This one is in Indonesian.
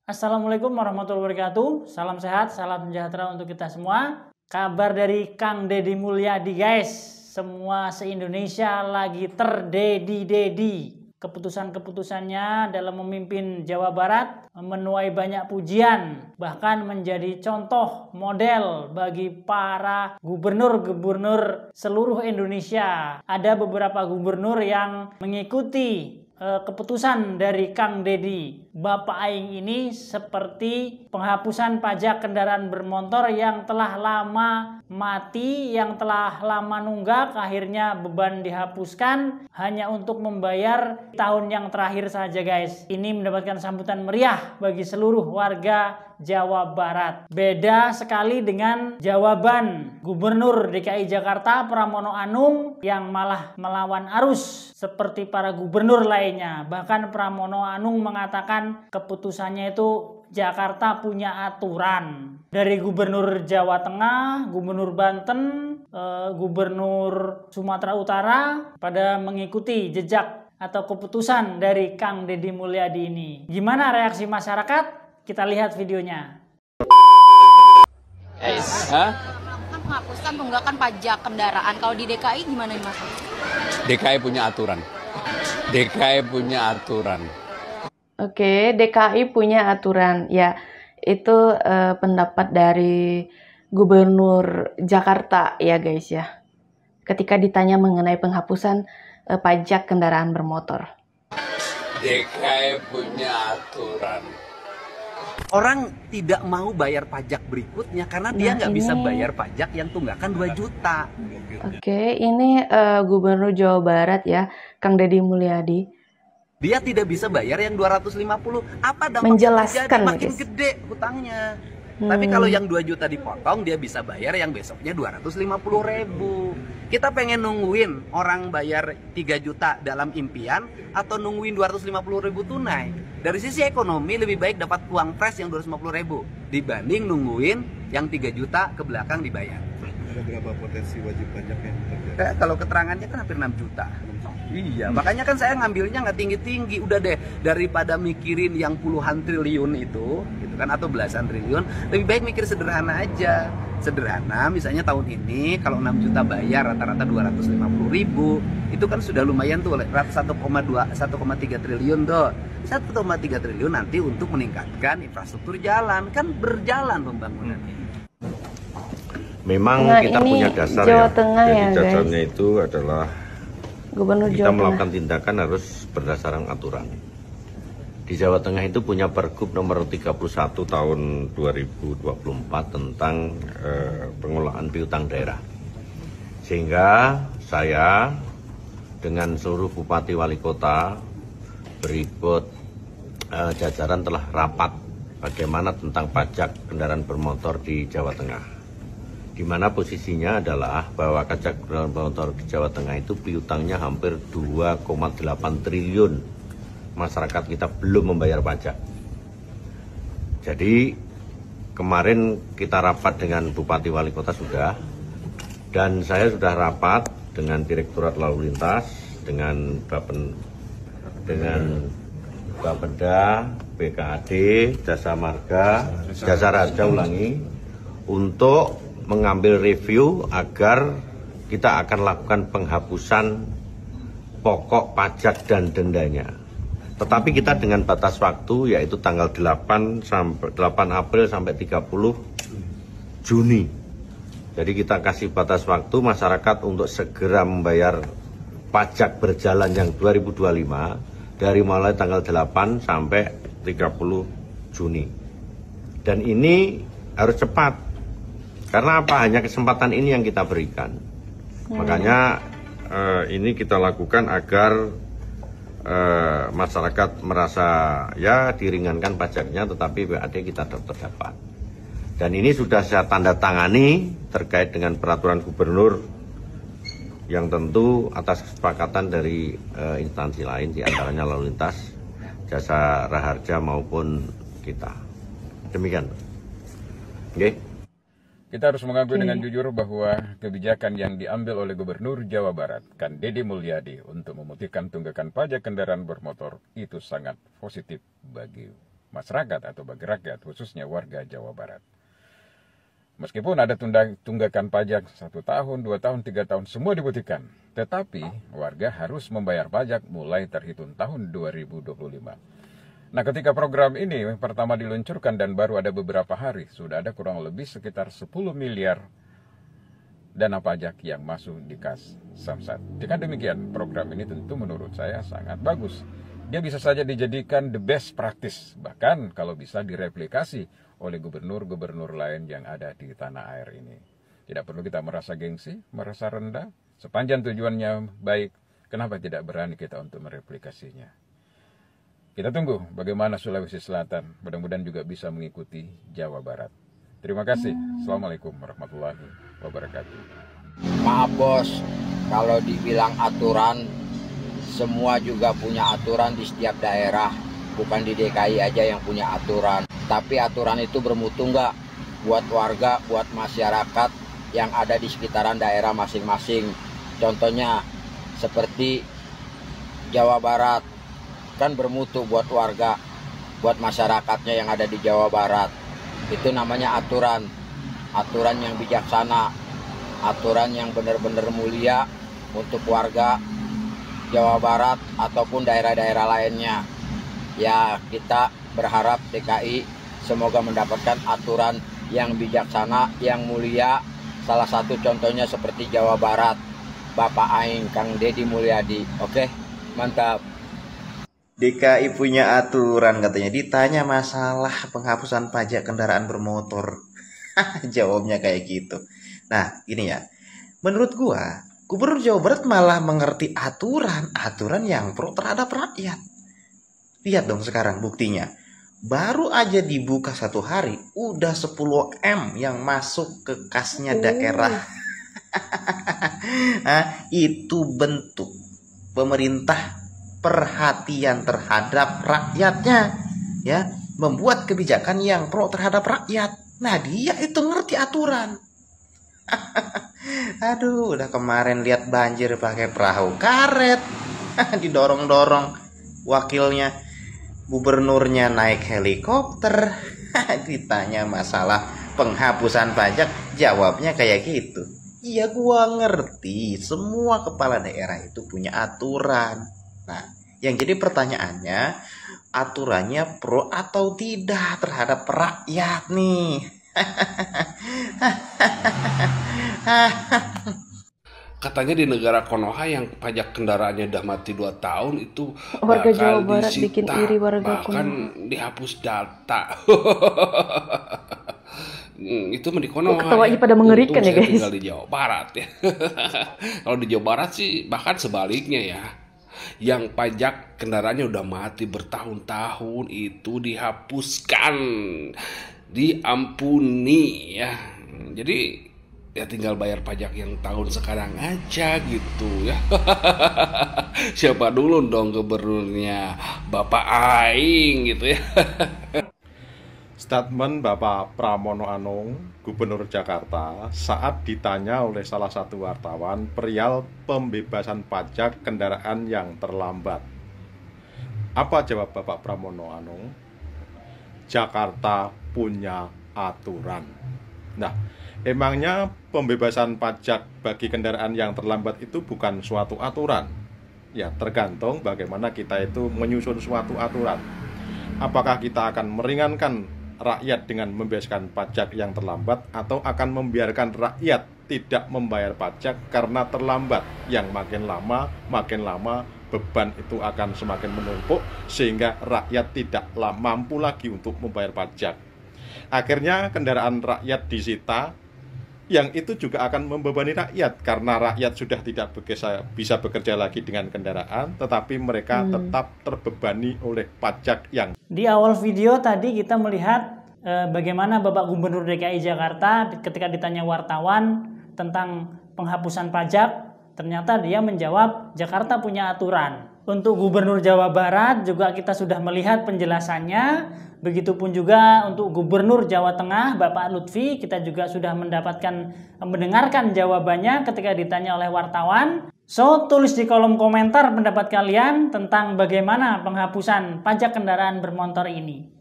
Assalamualaikum warahmatullahi wabarakatuh. Salam sehat, salam sejahtera untuk kita semua. Kabar dari Kang Deddy Mulyadi guys. Semua se-Indonesia lagi terdedi-dedi. Keputusan-keputusannya dalam memimpin Jawa Barat menuai banyak pujian. Bahkan menjadi contoh model bagi para gubernur-gubernur seluruh Indonesia. Ada beberapa gubernur yang mengikuti keputusan dari Kang Deddy Bapak Aing ini, seperti penghapusan pajak kendaraan bermotor yang telah lama mati, yang telah lama nunggak, akhirnya beban dihapuskan hanya untuk membayar tahun yang terakhir saja guys. Ini mendapatkan sambutan meriah bagi seluruh warga Jawa Barat. Beda sekali dengan jawaban Gubernur DKI Jakarta Pramono Anung yang malah melawan arus seperti para gubernur lainnya. Bahkan Pramono Anung mengatakan keputusannya itu Jakarta punya aturan. Dari Gubernur Jawa Tengah, Gubernur Banten, Gubernur Sumatera Utara pada mengikuti jejak atau keputusan dari Kang Deddy Mulyadi ini. Gimana reaksi masyarakat? Kita lihat videonya. Menghapuskan tunggakan pajak kendaraan. Kalau di DKI gimana nih Mas? DKI punya aturan. DKI punya aturan. Oke, DKI punya aturan. Ya, itu pendapat dari Gubernur Jakarta ya guys ya. Ketika ditanya mengenai penghapusan pajak kendaraan bermotor. DKI punya aturan. Orang tidak mau bayar pajak berikutnya karena dia nggak bisa bayar pajak yang tunggakan 2 juta. Oke, ini Gubernur Jawa Barat ya, Kang Deddy Mulyadi. Dia tidak bisa bayar yang 250. Apa dampaknya? Menjelaskan makin gede hutangnya. Tapi kalau yang 2 juta dipotong, dia bisa bayar yang besoknya 250.000. Kita pengen nungguin orang bayar 3 juta dalam impian atau nungguin 250.000 tunai. Dari sisi ekonomi lebih baik dapat uang fresh yang 250.000 dibanding nungguin yang 3 juta ke belakang dibayar. Ada berapa potensi wajib pajak yang terjadi? Kalau keterangannya kan hampir 6 juta. Iya, makanya kan saya ngambilnya nggak tinggi-tinggi. Udah deh, daripada mikirin yang puluhan triliun itu, gitu kan, atau belasan triliun, lebih baik mikir sederhana aja. Sederhana, misalnya tahun ini kalau 6 juta bayar rata-rata 250.000, itu kan sudah lumayan tuh, 1,3 triliun tuh. 1,3 triliun nanti untuk meningkatkan infrastruktur jalan, kan berjalan pembangunan. Memang kita punya dasar Jawa ya. Tengah Jadi ya, dasarnya itu adalah Gubernur kita Jawa Tengah. melakukan tindakan harus berdasarkan aturan. Di Jawa Tengah itu punya Pergub nomor 31 tahun 2024 tentang pengelolaan piutang daerah. Sehingga saya dengan seluruh bupati wali kota berikut jajaran telah rapat bagaimana tentang pajak kendaraan bermotor di Jawa Tengah. Di mana posisinya adalah bahwa pajak kendaraan bermotor di Jawa Tengah itu piutangnya hampir 2,8 triliun. Masyarakat kita belum membayar pajak. Jadi kemarin kita rapat dengan Bupati Wali Kota sudah, dan saya sudah rapat dengan Direktorat Lalu Lintas, dengan Bapeda, BKAD, Jasa Marga, Jasa Raja untuk mengambil review agar kita akan lakukan penghapusan pokok pajak dan dendanya. Tetapi kita dengan batas waktu yaitu tanggal 8 April sampai 30 Juni. Jadi kita kasih batas waktu masyarakat untuk segera membayar pajak berjalan yang 2025 dari mulai tanggal 8 sampai 30 Juni. Dan ini harus cepat. Karena apa? Hanya kesempatan ini yang kita berikan. Makanya ini kita lakukan agar masyarakat merasa ya diringankan pajaknya, tetapi BAD kita tetap dapat. Dan ini sudah saya tanda tangani terkait dengan peraturan gubernur yang tentu atas kesepakatan dari instansi lain, diantaranya Lalu Lintas, Jasa Raharja maupun kita. Demikian. Oke. Kita harus mengakui dengan jujur bahwa kebijakan yang diambil oleh Gubernur Jawa Barat, Kang Deddy Mulyadi, untuk memutihkan tunggakan pajak kendaraan bermotor itu sangat positif bagi masyarakat atau bagi rakyat, khususnya warga Jawa Barat. Meskipun ada tunggakan pajak 1 tahun, 2 tahun, 3 tahun, semua dibuktikan. Tetapi warga harus membayar pajak mulai terhitung tahun 2025. Nah, ketika program ini pertama diluncurkan dan baru ada beberapa hari, sudah ada kurang lebih sekitar 10 miliar dana pajak yang masuk di kas Samsat. Dengan demikian, program ini tentu menurut saya sangat bagus. Dia bisa saja dijadikan the best practice, bahkan kalau bisa direplikasi oleh gubernur-gubernur lain yang ada di tanah air ini. Tidak perlu kita merasa gengsi, merasa rendah. Sepanjang tujuannya baik, kenapa tidak berani kita untuk mereplikasinya? Kita tunggu bagaimana Sulawesi Selatan, mudah-mudahan juga bisa mengikuti Jawa Barat. Terima kasih. Assalamualaikum warahmatullahi wabarakatuh. Maaf bos, kalau dibilang aturan, semua juga punya aturan di setiap daerah. Bukan di DKI aja yang punya aturan. Tapi aturan itu bermutu nggak buat warga, buat masyarakat yang ada di sekitaran daerah masing-masing. Contohnya seperti Jawa Barat, kan bermutu buat warga, buat masyarakatnya yang ada di Jawa Barat. Itu namanya aturan. Aturan yang bijaksana, aturan yang benar-benar mulia untuk warga Jawa Barat ataupun daerah-daerah lainnya. Ya, kita berharap DKI semoga mendapatkan aturan yang bijaksana, yang mulia. Salah satu contohnya seperti Jawa Barat, Bapak Aing, Kang Deddy Mulyadi. Oke, mantap. DKI punya aturan katanya. Ditanya masalah penghapusan pajak kendaraan bermotor. Jawabnya kayak gitu. Nah, gini ya. Menurut gua, Gubernur Jawa Barat malah mengerti aturan yang pro terhadap rakyat. Lihat dong sekarang buktinya. Baru aja dibuka 1 hari, udah 10 M yang masuk ke kasnya daerah. Nah, itu bentuk pemerintah perhatian terhadap rakyatnya, ya, membuat kebijakan yang pro terhadap rakyat. Nah, dia itu ngerti aturan. Aduh, udah kemarin lihat banjir pakai perahu karet, didorong-dorong wakilnya, gubernurnya naik helikopter. Ditanya masalah penghapusan pajak, jawabnya kayak gitu. Iya, gua ngerti, semua kepala daerah itu punya aturan. Nah, yang jadi pertanyaannya, aturannya pro atau tidak terhadap rakyat nih? Katanya di negara Konoha yang pajak kendaraannya udah mati 2 tahun itu Warga bakal Jawa Barat disita, bikin iri warga bahkan Konoha. dihapus data. Itu mah di Konoha. Ketawanya Ya. pada mengerikan Untung ya, saya guys. tinggal di Jawa Barat ya. Kalau di Jawa Barat sih bahkan sebaliknya ya. Yang pajak kendaraannya udah mati bertahun-tahun itu dihapuskan, diampuni ya. Jadi ya tinggal bayar pajak yang tahun sekarang aja gitu ya. Siapa dulu dong gubernurnya? Bapak Aing gitu ya. Statement Bapak Pramono Anung, Gubernur Jakarta, saat ditanya oleh salah satu wartawan perihal pembebasan pajak kendaraan yang terlambat. Apa jawab Bapak Pramono Anung? Jakarta punya aturan. Nah, emangnya pembebasan pajak bagi kendaraan yang terlambat itu bukan suatu aturan? Ya, tergantung bagaimana kita itu menyusun suatu aturan. Apakah kita akan meringankan rakyat dengan membebaskan pajak yang terlambat, atau akan membiarkan rakyat tidak membayar pajak karena terlambat, yang makin lama beban itu akan semakin menumpuk sehingga rakyat tidak mampu lagi untuk membayar pajak. Akhirnya kendaraan rakyat disita, yang itu juga akan membebani rakyat karena rakyat sudah tidak bisa bekerja lagi dengan kendaraan, tetapi mereka tetap terbebani oleh pajak yang. Di awal video tadi kita melihat bagaimana Bapak Gubernur DKI Jakarta ketika ditanya wartawan tentang penghapusan pajak, ternyata dia menjawab Jakarta punya aturan. Untuk Gubernur Jawa Barat juga kita sudah melihat penjelasannya. Begitupun juga untuk Gubernur Jawa Tengah Bapak Lutfi, kita juga sudah mendengarkan jawabannya ketika ditanya oleh wartawan. So, tulis di kolom komentar pendapat kalian tentang bagaimana penghapusan pajak kendaraan bermotor ini.